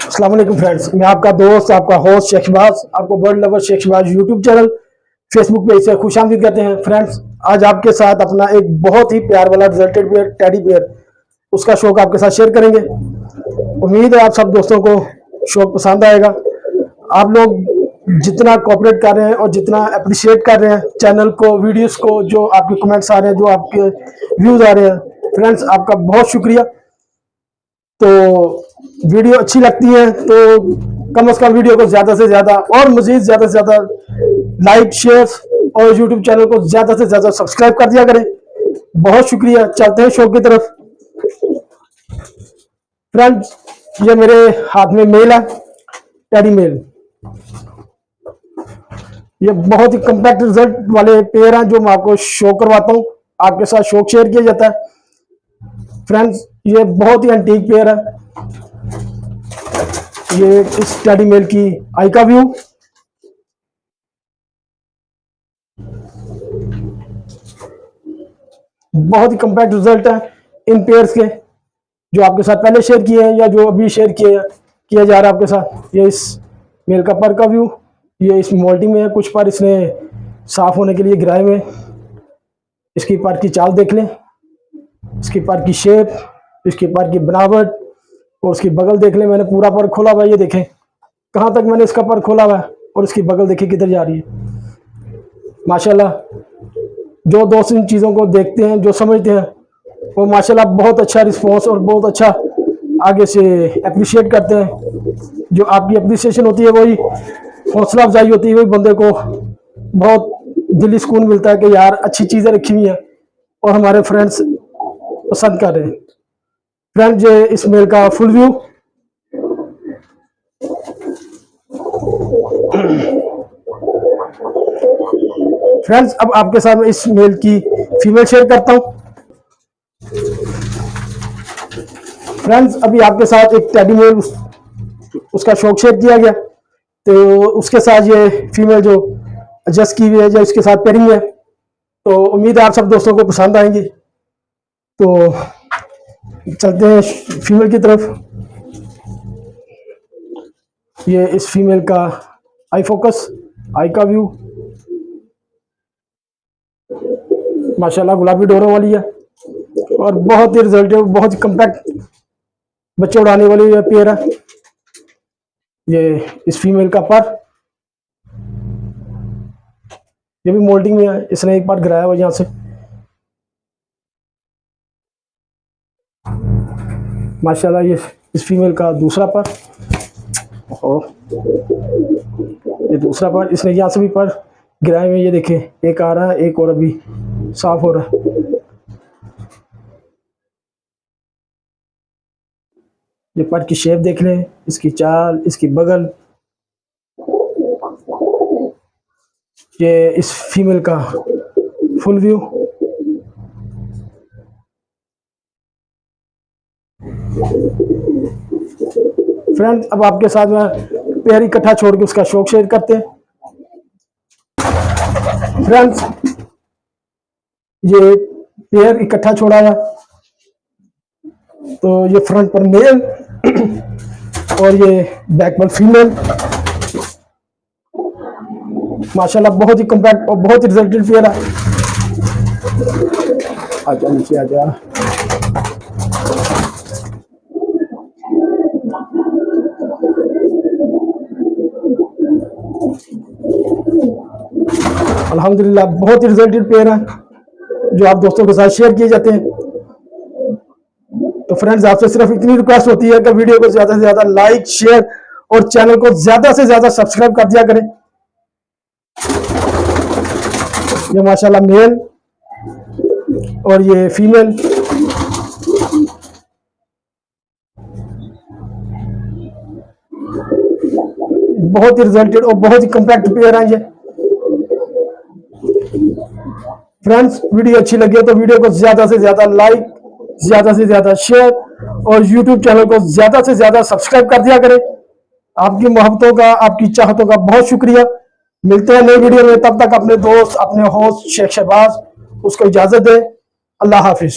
अस्सलाम वालेकुम फ्रेंड्स, मैं आपका दोस्त, आपका होस्ट शेख शहबाज, आपको bird lover Sheikh Shahbaz YouTube channel Facebook page से खुशामदीद करते हैं। फ्रेंड्स, आज आपके साथ अपना एक बहुत ही प्यार वाला रिजल्टेड पेयर टेडी बेयर उसका शौक आपके साथ शेयर करेंगे। उम्मीद है आप सब दोस्तों को शौक पसंद आएगा। आप लोग जितना कोऑपरेट कर रहे हैं और जितना अप्रिशिएट कर रहे हैं चैनल को, वीडियोस को, जो आपके कमेंट्स आ रहे हैं, जो आपके व्यूज आ रहे हैं, फ्रेंड्स आपका बहुत शुक्रिया। तो वीडियो अच्छी लगती है तो कम से कम वीडियो को ज़्यादा से ज़्यादा और मज़ीद ज़्यादा से ज़्यादा लाइक, शेयर और यूट्यूब चैनल को ज़्यादा से ज़्यादा सब्सक्राइब कर दिया करें। बहुत शुक्रिया। चलते हैं शो की तरफ। फ्रेंड्स, ये मेरे हाथ में मेल है, टेडी मेल। ये बहुत ही कम्पैक्ट रिजल्ट वाले पेयर हैं जो मैं आपको शो करवाता हूँ, आपके साथ शौक शेयर किया जाता है। फ्रेंड्स, ये बहुत ही एंटीक पेयर है। ये इस टेडी मेल की आई का व्यू। बहुत ही कम्पैक्ट रिजल्ट है इन पेयर्स के, जो आपके साथ पहले शेयर किए हैं या जो अभी शेयर किया जा रहा है आपके साथ। ये इस मेल का पर का व्यू। ये इस मोल्टिंग में है, कुछ पर इसने साफ होने के लिए गिराए हुए। इसकी पर की चाल देख लें, इसकी पर की शेप, इसकी पर की बनावट और उसकी बगल देख लें। मैंने पूरा पर खोला हुआ है, ये देखें कहाँ तक मैंने इसका पर खोला हुआ है और इसकी बगल देखिए किधर जा रही है। माशाल्लाह, जो दोस्त इन चीज़ों को देखते हैं, जो समझते हैं, वो माशाल्लाह बहुत अच्छा रिस्पॉन्स और बहुत अच्छा आगे से अप्रिशिएट करते हैं। जो आपकी अप्रिसिएशन होती है वही हौसला अफजाई होती है, वही बंदे को बहुत दिली सुकून मिलता है कि यार अच्छी चीज़ें रखी हुई हैं और हमारे फ्रेंड्स पसंद कर रहे हैं। फ्रेंड्स, ये इस मेल का फुल व्यू। फ्रेंड्स, अब आपके साथ मैं इस मेल की फीमेल शेयर करता हूं। फ्रेंड्स, अभी आपके साथ एक टेडी मेल उसका शौक शेयर किया गया, तो उसके साथ ये फीमेल जो एडजस्ट की हुई है, जो इसके साथ पेयरिंग है, तो उम्मीद है आप सब दोस्तों को पसंद आएंगी। तो चलते हैं फीमेल की तरफ। ये इस फीमेल का आई फोकस, आई का व्यू। माशाल्लाह गुलाबी डोरों वाली है और बहुत ही रिजल्ट है, बहुत ही कम्पैक्ट बच्चे उड़ाने वाली ये पेयर है। ये इस फीमेल का पर, ये भी मोल्डिंग में है, इसने एक बार गिराया हुआ यहाँ से। माशाल्लाह, ये इस फीमेल का दूसरा पर, और ये दूसरा पर इसने यहाँ से भी पर गिराए हुए। ये देखें, एक आ रहा है, एक और अभी साफ हो रहा है। ये पर की शेप देख लें, इसकी चाल, इसकी बगल। ये इस फीमेल का फुल व्यू। फ्रेंड्स, अब आपके साथ में पेयर इकट्ठा छोड़ के उसका शौक शेयर करते हैं। फ्रेंड्स, ये पेयर इकट्ठा छोड़ा हुआ, तो ये फ्रंट पर मेल और ये बैक पर फीमेल। माशाल्लाह बहुत ही कम्पैक्ट और बहुत ही रिजल्टेड पेयर है। आजा नीचे आजा। अल्हम्दुलिल्लाह बहुत ही रिजल्टेड पेयर है जो आप दोस्तों के साथ शेयर किए जाते हैं। तो फ्रेंड्स, आपसे सिर्फ इतनी रिक्वेस्ट होती है कि वीडियो को ज्यादा से ज्यादा लाइक, शेयर और चैनल को ज्यादा से ज्यादा सब्सक्राइब कर दिया करें। ये माशाल्लाह मेल और ये फीमेल। बहुत ही रिजल्टेड और बहुत ही कम्पैक्ट पेयर है ये। फ्रेंड्स, वीडियो अच्छी लगी तो वीडियो को ज्यादा से ज्यादा लाइक, ज्यादा से ज्यादा शेयर और यूट्यूब चैनल को ज्यादा से ज्यादा सब्सक्राइब कर दिया करें। आपकी मोहब्बतों का, आपकी चाहतों का बहुत शुक्रिया। मिलते हैं नई वीडियो में, तब तक अपने दोस्त, अपने होस्ट शेख शहबाज उसको इजाजत दें। अल्लाह हाफिज।